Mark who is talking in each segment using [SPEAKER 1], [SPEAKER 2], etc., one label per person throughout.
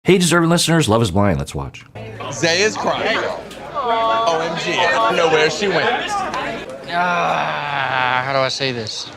[SPEAKER 1] Hey, deserving listeners, Love is Blind. Let's watch.
[SPEAKER 2] Zay is crying. OMG, I don't know where she went.
[SPEAKER 3] How do I say this?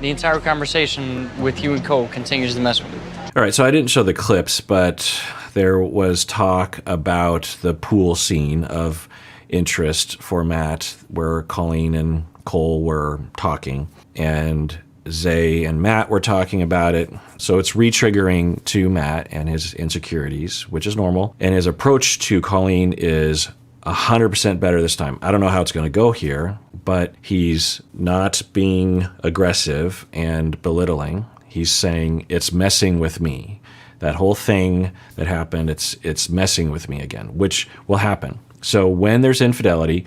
[SPEAKER 3] The entire conversation with you and Cole continues to mess with me.
[SPEAKER 1] All right, so I didn't show the clips, but there was talk about the pool scene of interest for Matt where Colleen and Cole were talking, and Zay and Matt were talking about it. So it's re-triggering to Matt and his insecurities, which is normal. And his approach to Colleen is 100% better this time. I don't know how it's going to go here, but he's not being aggressive and belittling. He's saying it's messing with me. That whole thing that happened, it's messing with me again, which will happen. So when there's infidelity,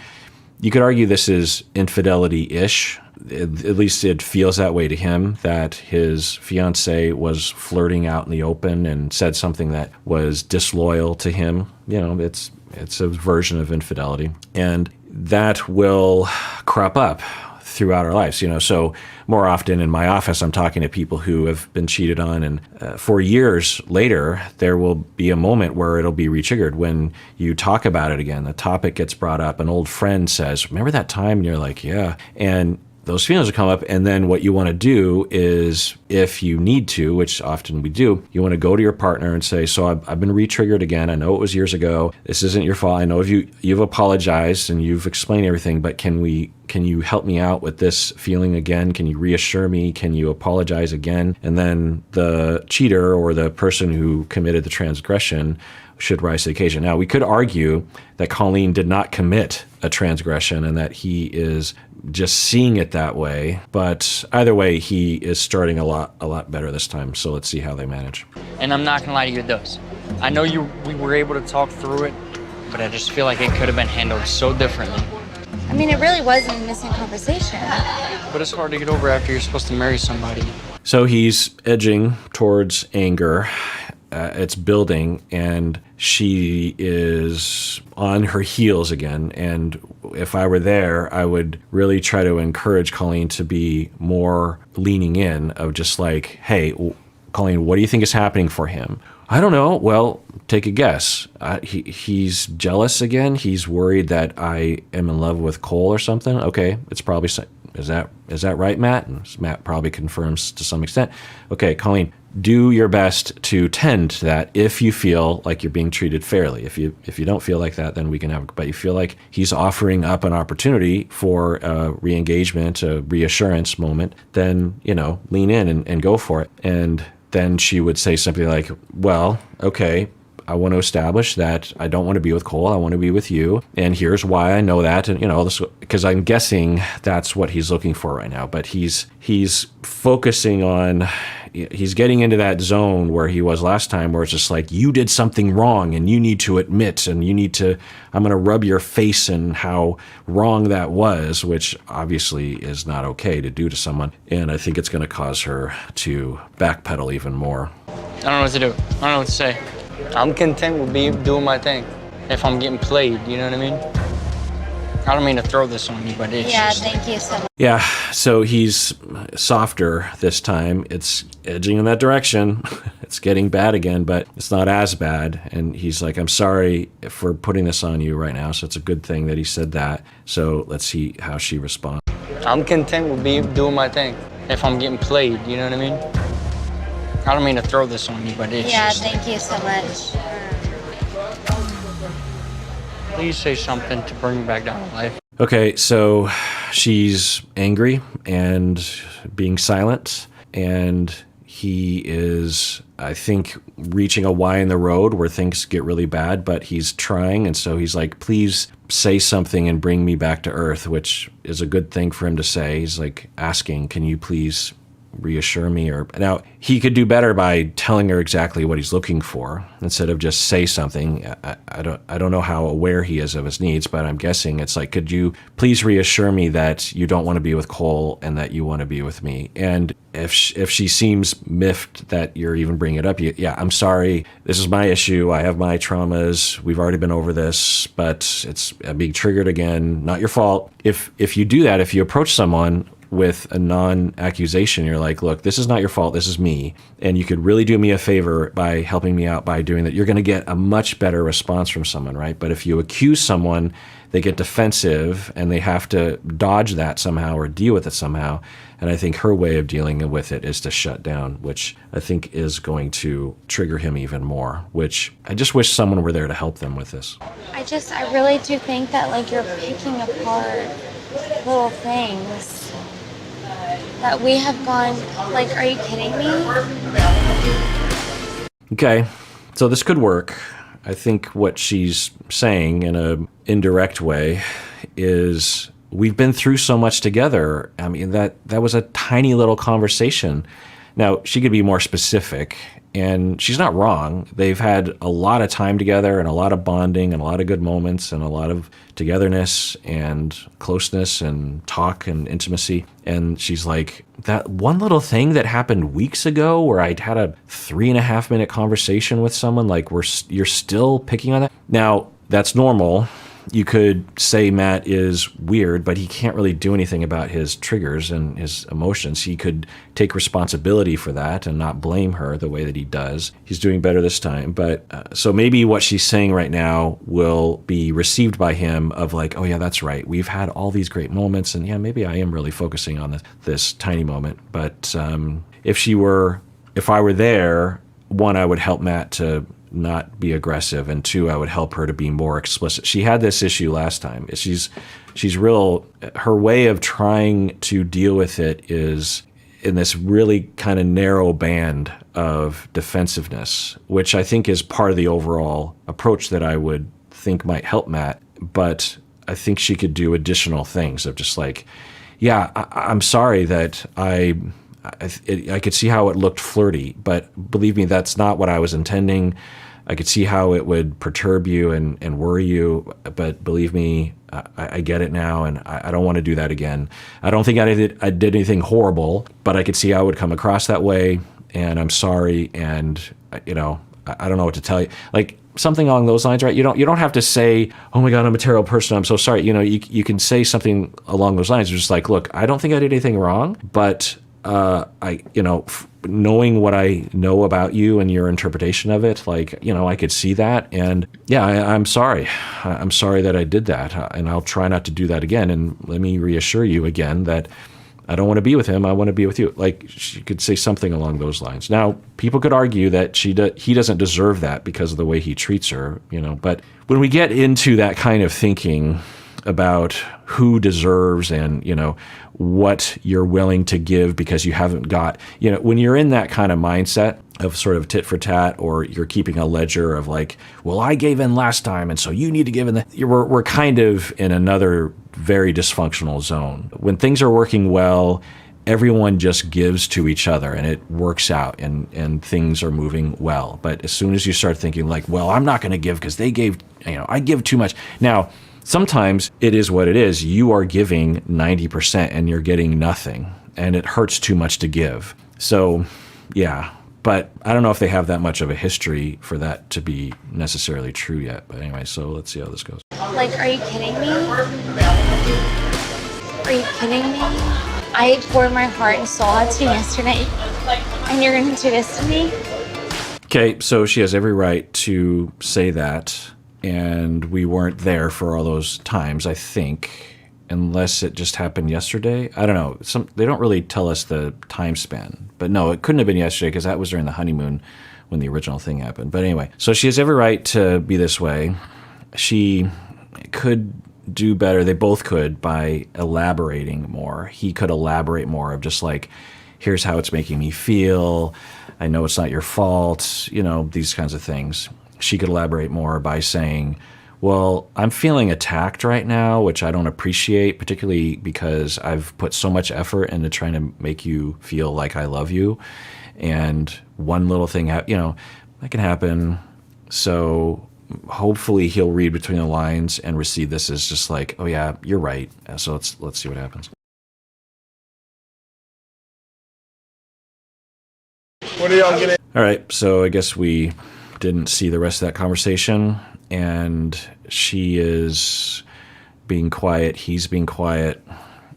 [SPEAKER 1] you could argue this is infidelity-ish. At least it feels that way to him, that his fiancée was flirting out in the open and said something that was disloyal to him. You know, it's a version of infidelity. And that will crop up throughout our lives, you know. So more often in my office, I'm talking to people who have been cheated on, and for years later, there will be a moment where it'll be re-triggered when you talk about it again. The topic gets brought up. An old friend says, "Remember that time?" And you're like, "Yeah." And those feelings will come up, and then what you want to do is, if you need to, which often we do, you want to go to your partner and say, "So I've been re-triggered again. I know it was years ago. This isn't your fault. I know you've apologized and you've explained everything, but can you help me out with this feeling again? Can you reassure me? Can you apologize again?" And then the cheater or the person who committed the transgression should rise to the occasion. Now, we could argue that Colleen did not commit a transgression and that he is just seeing it that way. But either way, he is starting a lot better this time. So let's see how they manage.
[SPEAKER 3] And I'm not gonna lie to you, it does. I know we were able to talk through it, but I just feel like it could have been handled so differently.
[SPEAKER 4] I mean, it really was an innocent conversation.
[SPEAKER 3] But it's hard to get over after you're supposed to marry somebody.
[SPEAKER 1] So he's edging towards anger. It's building, and she is on her heels again. And if I were there, I would really try to encourage Colleen to be more leaning in, of just like, "Hey, Colleen, what do you think is happening for him?" "I don't know." "Well, take a guess." He's jealous again. He's worried that I am in love with Cole or something. Okay, it's probably, is that right, Matt? And Matt probably confirms to some extent. Okay, Colleen, do your best to tend to that if you feel like you're being treated fairly. If you don't feel like that, then we can have, but you feel like he's offering up an opportunity for a re-engagement, a reassurance moment, then, you know, lean in and go for it. And then she would say something like, "Well, okay, I want to establish that I don't want to be with Cole. I want to be with you. And here's why I know that." And, you know, this, because I'm guessing that's what he's looking for right now. But he's focusing on, he's getting into that zone where he was last time, where it's just like, you did something wrong and you need to admit, and I'm going to rub your face in how wrong that was, which obviously is not okay to do to someone. And I think it's going to cause her to backpedal even more.
[SPEAKER 3] I don't know what to do. I don't know what to say. I'm content with doing my thing. If I'm getting played, you know what I mean? I don't mean to throw this on you, but it's
[SPEAKER 4] Thank you so much.
[SPEAKER 1] Yeah, so he's softer this time. It's edging in that direction. It's getting bad again, but it's not as bad. And he's like, "I'm sorry for putting this on you right now." So it's a good thing that he said that. So let's see how she responds.
[SPEAKER 3] I'm content with doing my thing. If I'm getting played, you know what I mean? I don't mean to throw this on you, but it's
[SPEAKER 4] Thank you so much.
[SPEAKER 3] Please say something to bring me back down to life.
[SPEAKER 1] Okay, so she's angry and being silent, and he is, I think, reaching a Y in the road where things get really bad, but he's trying, and so he's like, "Please say something and bring me back to earth," which is a good thing for him to say. He's like asking, "Can you please reassure me?" Or now he could do better by telling her exactly what he's looking for instead of just say something. I don't know how aware he is of his needs, but I'm guessing it's like, "Could you please reassure me that you don't want to be with Cole and that you want to be with me?" And if she seems miffed that you're even bringing it up, "Yeah, I'm sorry. This is my issue. I have my traumas. We've already been over this, but I'm being triggered again. Not your fault." If you do that, if you approach someone with a non-accusation. You're like, look, this is not your fault. This is me. And you could really do me a favor by helping me out by doing that. You're going to get a much better response from someone, right? But if you accuse someone, they get defensive and they have to dodge that somehow or deal with it somehow. And I think her way of dealing with it is to shut down, which I think is going to trigger him even more, which I just wish someone were there to help them with this.
[SPEAKER 4] I really do think that, like, you're picking apart little things that we have gone, like, are you kidding me?
[SPEAKER 1] Okay, so this could work. I think what she's saying in an indirect way is we've been through so much together. I mean, that was a tiny little conversation. Now, she could be more specific, and she's not wrong. They've had a lot of time together and a lot of bonding and a lot of good moments and a lot of togetherness and closeness and talk and intimacy. And she's like, that one little thing that happened weeks ago where I'd had a 3.5-minute conversation with someone, like you're still picking on that? Now, that's normal. You could say Matt is weird, but he can't really do anything about his triggers and his emotions. He could take responsibility for that and not blame her the way that he does. He's doing better this time. But so maybe what she's saying right now will be received by him of like, oh yeah, that's right. We've had all these great moments, and yeah, maybe I am really focusing on this tiny moment. But if I were there, one, I would help Matt to not be aggressive, and two, I would help her to be more explicit. She had this issue last time. Her way of trying to deal with it is in this really kind of narrow band of defensiveness, which I think is part of the overall approach that I would think might help Matt. But I think she could do additional things of just like, yeah, I'm sorry that I could see how it looked flirty, but believe me, that's not what I was intending. I could see how it would perturb you and worry you, but believe me, I get it now, and I don't want to do that again. I don't think I did anything horrible, but I could see how it would come across that way, and I'm sorry, and I don't know what to tell you. Like something along those lines, right? You don't have to say, oh my God, I'm a terrible person, I'm so sorry. You can say something along those lines. You're just like, look, I don't think I did anything wrong, but knowing what I know about you and your interpretation of it, I could see that. And yeah, I'm sorry. I'm sorry that I did that. And I'll try not to do that again. And let me reassure you again that I don't want to be with him. I want to be with you. Like, she could say something along those lines. Now, people could argue that he doesn't deserve that because of the way he treats her, but when we get into that kind of thinking about who deserves and, what you're willing to give because you haven't got, when you're in that kind of mindset of sort of tit for tat, or you're keeping a ledger of like, well, I gave in last time, and so you need to give in. We're kind of in another very dysfunctional zone. When things are working well, everyone just gives to each other and it works out and things are moving well. But as soon as you start thinking like, well, I'm not going to give because they gave, I give too much. Now, sometimes it is what it is. You are giving 90% and you're getting nothing, and it hurts too much to give. So, yeah. But I don't know if they have that much of a history for that to be necessarily true yet. But anyway, so let's see how this goes.
[SPEAKER 4] Like, are you kidding me? Are you kidding me? I poured my heart and soul out to you yesterday, and you're going to do this to me?
[SPEAKER 1] Okay, so she has every right to say that. And we weren't there for all those times, I think, unless it just happened yesterday. I don't know. They don't really tell us the time span. But no, it couldn't have been yesterday because that was during the honeymoon when the original thing happened. But anyway, so she has every right to be this way. She could do better. They both could by elaborating more. He could elaborate more of just like, here's how it's making me feel. I know it's not your fault. These kinds of things. She could elaborate more by saying, well, I'm feeling attacked right now, which I don't appreciate, particularly because I've put so much effort into trying to make you feel like I love you. And one little thing, that can happen. So hopefully he'll read between the lines and receive this as just like, oh yeah, you're right. So let's see what happens.
[SPEAKER 2] What are y'all getting?
[SPEAKER 1] All right, so I guess we didn't see the rest of that conversation, and she is being quiet, he's being quiet.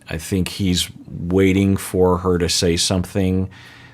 [SPEAKER 1] I think he's waiting for her to say something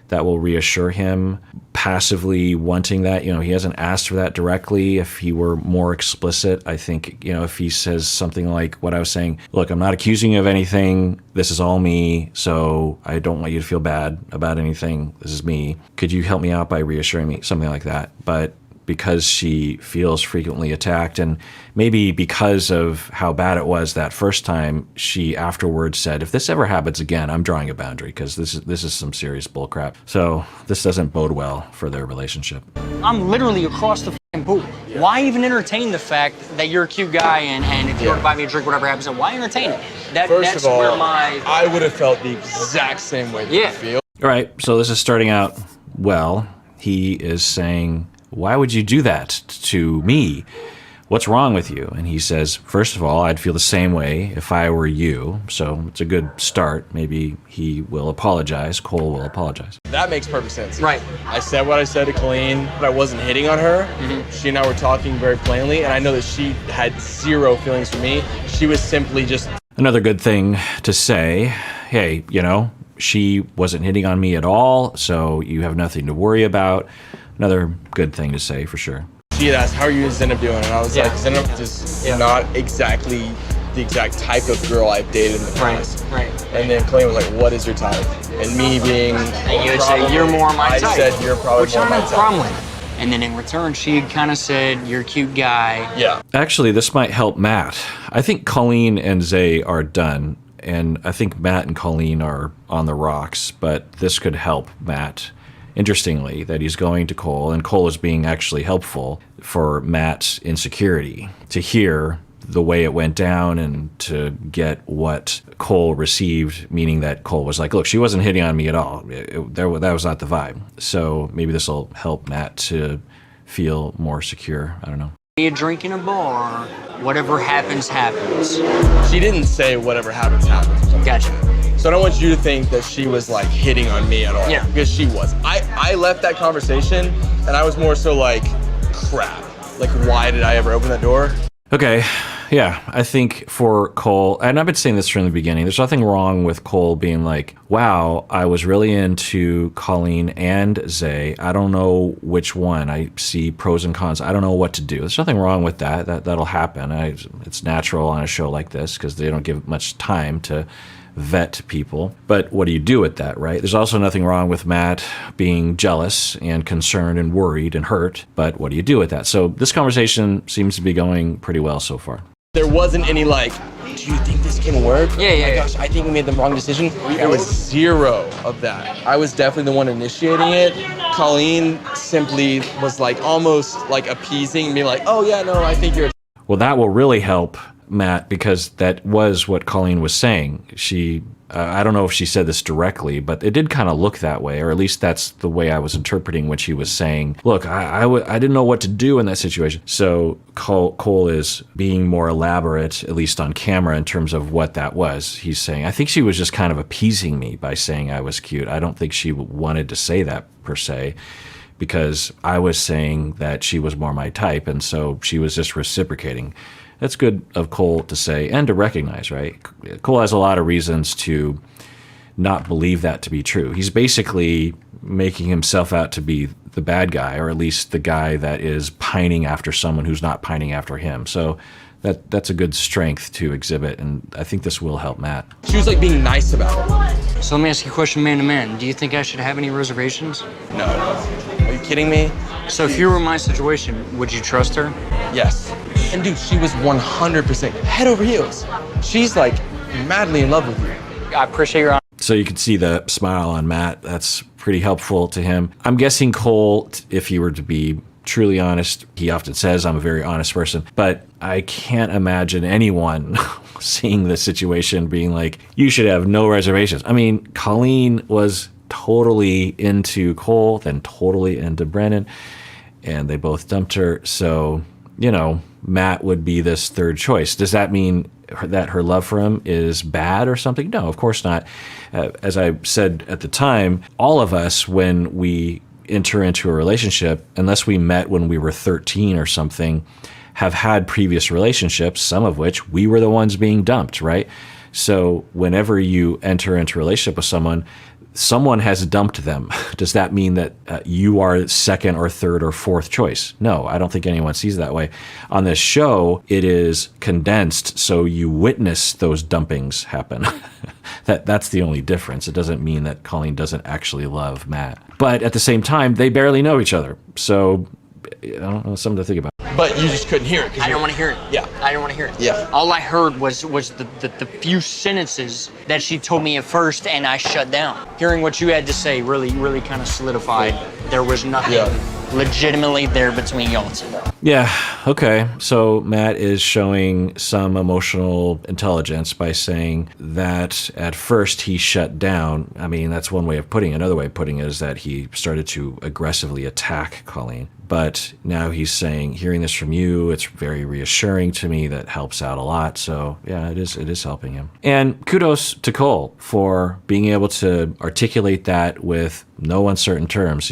[SPEAKER 1] that will reassure him, passively wanting that. He hasn't asked for that directly. If he were more explicit, I think, if he says something like what I was saying, look, I'm not accusing you of anything. This is all me, so I don't want you to feel bad about anything. This is me. Could you help me out by reassuring me? Something like that. But because she feels frequently attacked, and maybe because of how bad it was that first time, she afterwards said, if this ever happens again, I'm drawing a boundary, because this is some serious bullcrap. So this doesn't bode well for their relationship.
[SPEAKER 3] I'm literally across the f***ing pool. Why even entertain the fact that you're a cute guy and if you want to buy me a drink, whatever happens, then why entertain it?
[SPEAKER 2] First of all,
[SPEAKER 3] where my...
[SPEAKER 2] I would have felt the exact same way that you feel.
[SPEAKER 1] All right, so this is starting out well. He is saying, why would you do that to me? What's wrong with you? And he says, first of all, I'd feel the same way if I were you. So it's a good start. Maybe he will apologize. Cole will apologize.
[SPEAKER 2] That makes perfect sense.
[SPEAKER 3] Right.
[SPEAKER 2] I said what I said to Colleen, but I wasn't hitting on her. She and I were talking very plainly, and I know that she had zero feelings for me. She was simply just...
[SPEAKER 1] Another good thing to say, hey, she wasn't hitting on me at all, so you have nothing to worry about. Another good thing to say for sure.
[SPEAKER 2] She had asked, how are you and Zenab doing? And I was like, Zenab is not exactly the exact type of girl I've dated in the past.
[SPEAKER 3] Right.
[SPEAKER 2] And then Colleen was like, what is your type? And me being...
[SPEAKER 3] And you would say, you're more my type.
[SPEAKER 2] I said, you're probably more my type.
[SPEAKER 3] Which I'm problem with. And then in return, she kind of said, you're a cute guy.
[SPEAKER 2] Yeah.
[SPEAKER 1] Actually, this might help Matt. I think Colleen and Zay are done, and I think Matt and Colleen are on the rocks, but this could help Matt. Interestingly, that he's going to Cole, and Cole is being actually helpful for Matt's insecurity, to hear the way it went down and to get what Cole received, meaning that Cole was like, look, she wasn't hitting on me at all. That was not the vibe. So maybe this will help Matt to feel more secure. I don't know.
[SPEAKER 3] A drink in a bar, whatever happens, happens.
[SPEAKER 2] She didn't say whatever happens, happens.
[SPEAKER 3] Gotcha.
[SPEAKER 2] So I don't want you to think that she was like hitting on me at all.
[SPEAKER 3] Yeah.
[SPEAKER 2] Because she was. I left that conversation and I was more so like, crap. Like, why did I ever open that door?
[SPEAKER 1] Okay, yeah, I think for Cole, and I've been saying this from the beginning, there's nothing wrong with Cole being like, wow, I was really into Colleen and Zay. I don't know which one. I see pros and cons. I don't know what to do. There's nothing wrong with that. That'll happen. It's natural on a show like this because they don't give much time to vet people. But what do you do with that, right? There's also nothing wrong with Matt being jealous and concerned and worried and hurt, but what do you do with that? So this conversation seems to be going pretty well so far.
[SPEAKER 2] There wasn't any like, do you think this can work?
[SPEAKER 3] Yeah.
[SPEAKER 2] Oh my gosh, I think we made the wrong decision. There was zero of that. I was definitely the one initiating it. Colleen simply was like almost like appeasing me, like, oh yeah, no, I think you're...
[SPEAKER 1] Well, that will really help Matt, because that was what Colleen was saying. She, I don't know if she said this directly, but it did kind of look that way, or at least that's the way I was interpreting what she was saying. Look, I didn't know what to do in that situation. So Cole is being more elaborate, at least on camera, in terms of what that was. He's saying, I think she was just kind of appeasing me by saying I was cute. I don't think she wanted to say that per se, because I was saying that she was more my type, and so she was just reciprocating. That's good of Cole to say and to recognize, right? Cole has a lot of reasons to not believe that to be true. He's basically making himself out to be the bad guy, or at least the guy that is pining after someone who's not pining after him. So that's a good strength to exhibit, and I think this will help Matt.
[SPEAKER 2] She was like being nice about it.
[SPEAKER 3] So let me ask you a question man to man. Do you think I should have any reservations?
[SPEAKER 2] No. Are you kidding me?
[SPEAKER 3] So if you were in my situation, would you trust her?
[SPEAKER 2] Yes. And dude, she was 100% head over heels. She's like madly in love with you.
[SPEAKER 3] I appreciate your honesty.
[SPEAKER 1] So you can see the smile on Matt. That's pretty helpful to him. I'm guessing Cole, if he were to be truly honest, he often says, I'm a very honest person, but I can't imagine anyone seeing the situation being like, you should have no reservations. I mean, Colleen was totally into Cole, then totally into Brennan, and they both dumped her. So, you know, Matt would be this third choice. Does that mean that her love for him is bad or something? No, of course not. As I said at the time, all of us, when we enter into a relationship, unless we met when we were 13 or something, have had previous relationships, some of which we were the ones being dumped, right? So whenever you enter into a relationship with someone has dumped them. Does that mean that you are second or third or fourth choice? No, I don't think anyone sees it that way. On this show, it is condensed, so you witness those dumpings happen. That's the only difference. It doesn't mean that Colleen doesn't actually love Matt. But at the same time, they barely know each other. So I don't know, something to think about.
[SPEAKER 2] But you just couldn't hear it.
[SPEAKER 3] I didn't want to hear it.
[SPEAKER 2] Yeah.
[SPEAKER 3] I didn't want to hear it.
[SPEAKER 2] Yeah.
[SPEAKER 3] All I heard was the few sentences that she told me at first, and I shut down. Hearing what you had to say really kind of solidified there was nothing legitimately there between y'all two.
[SPEAKER 1] Yeah, okay. So Matt is showing some emotional intelligence by saying that at first he shut down. I mean, that's one way of putting it. Another way of putting it is that he started to aggressively attack Colleen. But now he's saying, hearing this from you, it's very reassuring to me. That helps out a lot. So yeah, it is helping him. And kudos to Cole for being able to articulate that with no uncertain terms.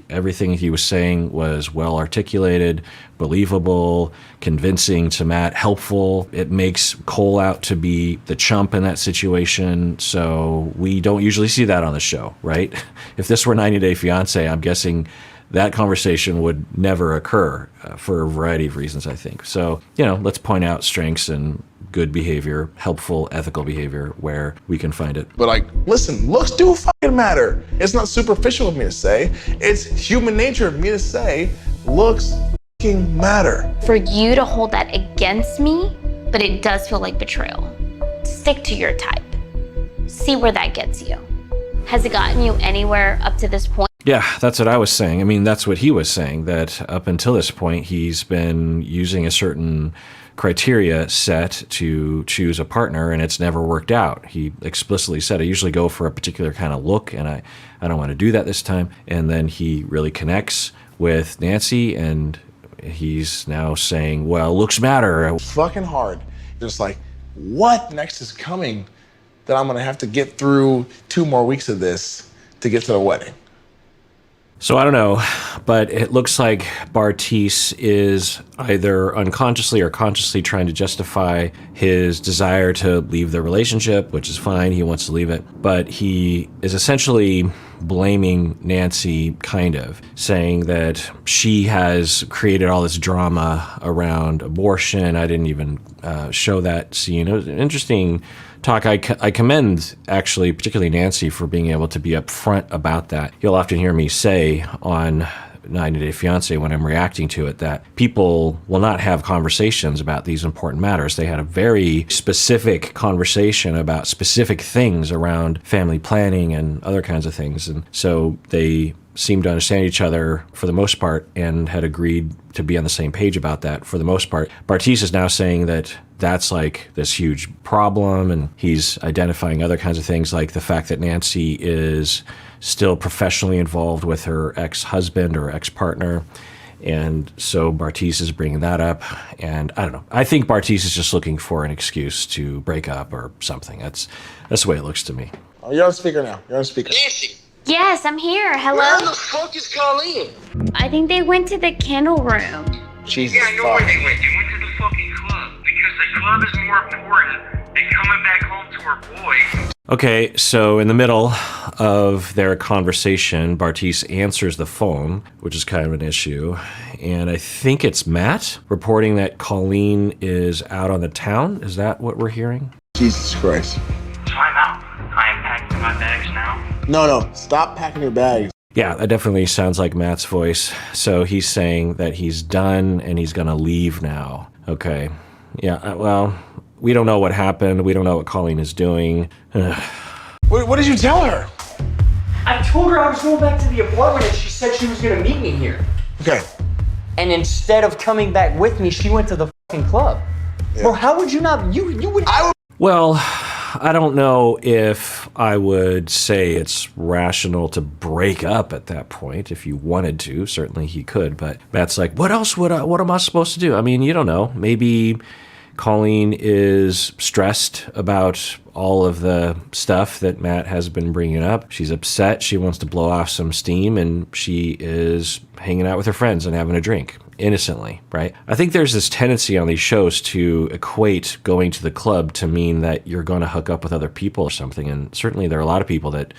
[SPEAKER 1] Everything he was saying was well articulated, believable, convincing to Matt, helpful. It makes Cole out to be the chump in that situation. So we don't usually see that on the show, right? If this were 90 Day Fiancé, I'm guessing that conversation would never occur for a variety of reasons, I think. So, let's point out strengths and good behavior, helpful, ethical behavior where we can find it.
[SPEAKER 5] But listen, looks do fucking matter. It's not superficial of me to say. It's human nature of me to say looks fucking matter.
[SPEAKER 4] For you to hold that against me, but it does feel like betrayal. Stick to your type. See where that gets you. Has it gotten you anywhere up to this point?
[SPEAKER 1] Yeah, that's what I was saying. I mean, that's what he was saying, that up until this point, he's been using a certain criteria set to choose a partner, and it's never worked out. He explicitly said, I usually go for a particular kind of look, and I don't want to do that this time. And then he really connects with Nancy, and he's now saying, well, looks matter.
[SPEAKER 5] Fucking hard. Just what next is coming that I'm going to have to get through 2 more weeks of this to get to the wedding?
[SPEAKER 1] So I don't know, but it looks like Bartise is either unconsciously or consciously trying to justify his desire to leave the relationship, which is fine. He wants to leave it. But he is essentially blaming Nancy, kind of, saying that she has created all this drama around abortion. I didn't even show that scene. It was an interesting talk. I commend, actually, particularly Nancy, for being able to be upfront about that. You'll often hear me say on 90 Day Fiancé when I'm reacting to it that people will not have conversations about these important matters. They had a very specific conversation about specific things around family planning and other kinds of things. And so they seemed to understand each other for the most part and had agreed to be on the same page about that for the most part. Bartise is now saying that that's this huge problem, and he's identifying other kinds of things, like the fact that Nancy is still professionally involved with her ex-husband or ex-partner. And so Bartise is bringing that up. And I don't know. I think Bartise is just looking for an excuse to break up or something. That's the way it looks to me.
[SPEAKER 5] Oh, you're on speaker now. You're on speaker.
[SPEAKER 6] Nancy,
[SPEAKER 4] Yes, I'm here. Hello?
[SPEAKER 6] where the fuck is Colleen?
[SPEAKER 4] I think they went to the candle room.
[SPEAKER 5] Jesus
[SPEAKER 6] Yeah, I know where
[SPEAKER 5] fuck.
[SPEAKER 6] they went. They went to the fucking club because the club is more important than coming back home to her boy.
[SPEAKER 1] Okay, so in the middle of their conversation, Bartise answers the phone, which is kind of an issue. And I think it's Matt reporting that Colleen is out on the town. Is that what we're hearing?
[SPEAKER 5] Jesus Christ.
[SPEAKER 6] Time out. I am packing my bags now.
[SPEAKER 5] No. Stop packing your bags.
[SPEAKER 1] Yeah, that definitely sounds like Matt's voice. So he's saying that he's done and he's going to leave now. Okay. Yeah, well, we don't know what happened. We don't know what Colleen is doing.
[SPEAKER 5] What did you tell her?
[SPEAKER 3] I told her I was going back to the apartment, and she said she was gonna meet me here.
[SPEAKER 5] Okay.
[SPEAKER 3] And instead of coming back with me, she went to the fucking club.
[SPEAKER 5] Yeah.
[SPEAKER 3] Bro, how would you not? You would.
[SPEAKER 1] Well, I don't know if I would say it's rational to break up at that point. If you wanted to, certainly he could. But Matt's like, what else what am I supposed to do? I mean, you don't know. Maybe Colleen is stressed about all of the stuff that Matt has been bringing up. She's upset. She wants to blow off some steam, and she is hanging out with her friends and having a drink. innocently, right? I think there's this tendency on these shows to equate going to the club to mean that you're going to hook up with other people or something. And certainly there are a lot of people that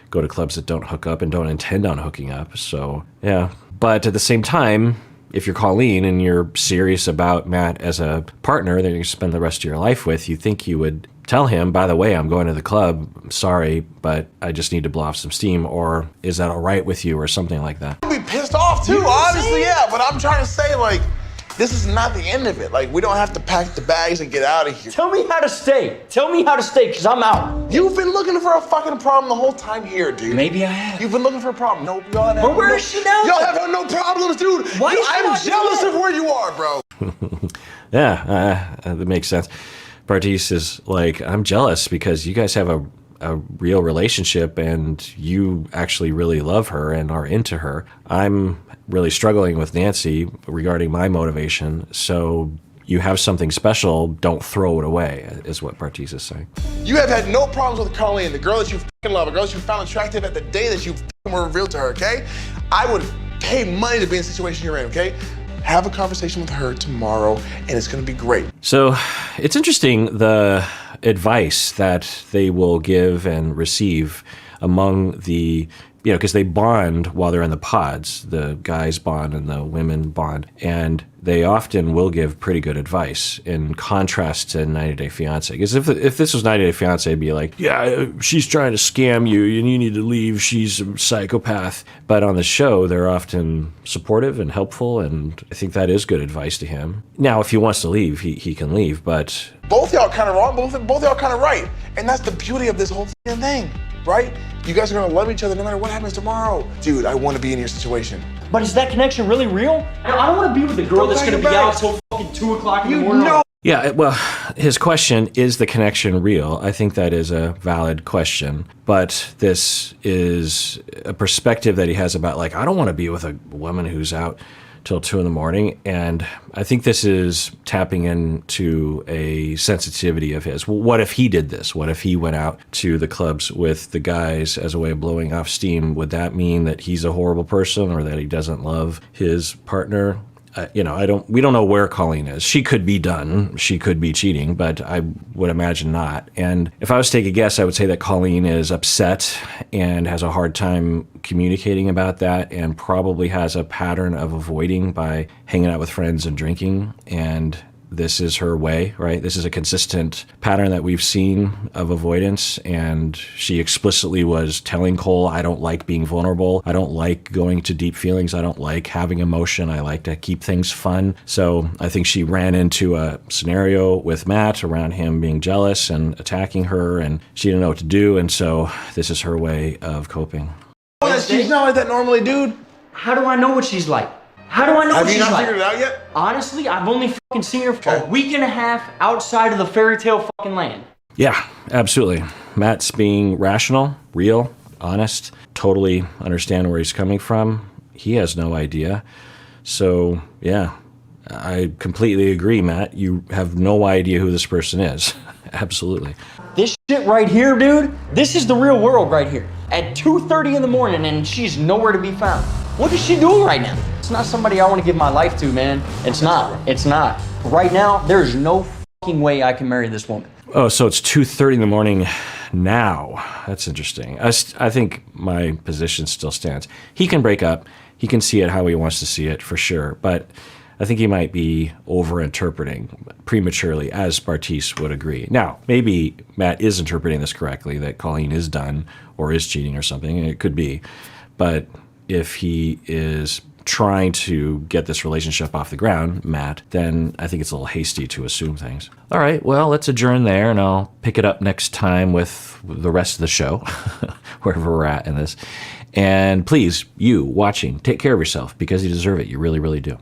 [SPEAKER 1] go to clubs that don't hook up and don't intend on hooking up. So, yeah. But at the same time, if you're Colleen and you're serious about Matt as a partner that you spend the rest of your life with, you think you would tell him, by the way, I'm going to the club. Sorry, but I just need to blow off some steam. Or is that all right with you or something like that?
[SPEAKER 5] I'd be pissed off too, honestly, yeah. But I'm trying to say, like, this is not the end of it. Like, we don't have to pack the bags and get out of here.
[SPEAKER 3] Tell me how to stay. Tell me how to stay, because I'm out.
[SPEAKER 5] You've been looking for a fucking problem the whole time here, dude.
[SPEAKER 3] Maybe I have.
[SPEAKER 5] You've been looking for a problem. No, y'all have
[SPEAKER 3] But where is she now?
[SPEAKER 5] Y'all have had no problems, dude.
[SPEAKER 3] Why is she
[SPEAKER 5] I'm
[SPEAKER 3] not
[SPEAKER 5] jealous
[SPEAKER 3] doing
[SPEAKER 5] of where you are, bro.
[SPEAKER 1] Yeah, that makes sense. Bartiz is like, I'm jealous because you guys have a real relationship and you actually really love her and are into her. I'm really struggling with Nancy regarding my motivation. So you have something special, don't throw it away, is what Bartiz is saying.
[SPEAKER 5] You have had no problems with Colleen, the girl that you fucking love, a girl that you found attractive at the day that you fucking were revealed to her, okay? I would pay money to be in the situation you're in, okay? Have a conversation with her tomorrow, and it's gonna be great.
[SPEAKER 1] So it's interesting the advice that they will give and receive among the, because they bond while they're in the pods. The guys bond and the women bond. And they often will give pretty good advice in contrast to 90 Day Fiancé. Because if this was 90 Day Fiancé, it'd be like, yeah, she's trying to scam you and you need to leave. She's a psychopath. But on the show, they're often supportive and helpful. And I think that is good advice to him. Now, if he wants to leave, he can leave. But
[SPEAKER 5] both y'all kind of wrong, both y'all kind of right. And that's the beauty of this whole thing, right? You guys are gonna love each other no matter what happens tomorrow. Dude, I wanna be in your situation.
[SPEAKER 3] But is that connection really real? I don't want to be with a girl that's going to be out till fucking 2 o'clock in the morning.
[SPEAKER 1] yeah, well, his question, is the connection real? I think that is a valid question. But this is a perspective that he has about, like, I don't want to be with a woman who's out till 2 a.m. And I think this is tapping into a sensitivity of his. Well, what if he did this? What if he went out to the clubs with the guys as a way of blowing off steam? Would that mean that he's a horrible person or that he doesn't love his partner? We don't know where Colleen is. She could be done. She could be cheating, but I would imagine not. And if I was to take a guess, I would say that Colleen is upset and has a hard time communicating about that and probably has a pattern of avoiding by hanging out with friends and drinking. And this is her way, right? This is a consistent pattern that we've seen of avoidance. And she explicitly was telling Cole, I don't like being vulnerable. I don't like going to deep feelings. I don't like having emotion. I like to keep things fun. So I think she ran into a scenario with Matt around him being jealous and attacking her, and she didn't know what to do. And so this is her way of coping.
[SPEAKER 5] She's not like that normally, dude.
[SPEAKER 3] How do I know what she's like? How do I know what she's like?
[SPEAKER 5] Have you not figured it out yet?
[SPEAKER 3] Honestly, I've only fucking seen her for a week and a half outside of the fairy tale fucking land.
[SPEAKER 1] Yeah, absolutely. Matt's being rational, real, honest, totally understand where he's coming from. He has no idea. So, yeah, I completely agree, Matt. You have no idea who this person is. Absolutely.
[SPEAKER 3] This shit right here, dude, this is the real world right here. At 2:30 in the morning and she's nowhere to be found. What is she doing right now? It's not somebody I want to give my life to, man. It's not. It's not. Right now, there's no fucking way I can marry this woman.
[SPEAKER 1] Oh, so it's 2:30 in the morning now. That's interesting. I think my position still stands. He can break up. He can see it how he wants to see it, for sure. But I think he might be over-interpreting prematurely, as Bartiz would agree. Now, maybe Matt is interpreting this correctly, that Colleen is done or is cheating or something. It could be. But if he is trying to get this relationship off the ground, Matt, then I think it's a little hasty to assume things. All right, well, let's adjourn there, and I'll pick it up next time with the rest of the show, wherever we're at in this. And please, you watching, take care of yourself because you deserve it. You really, really do.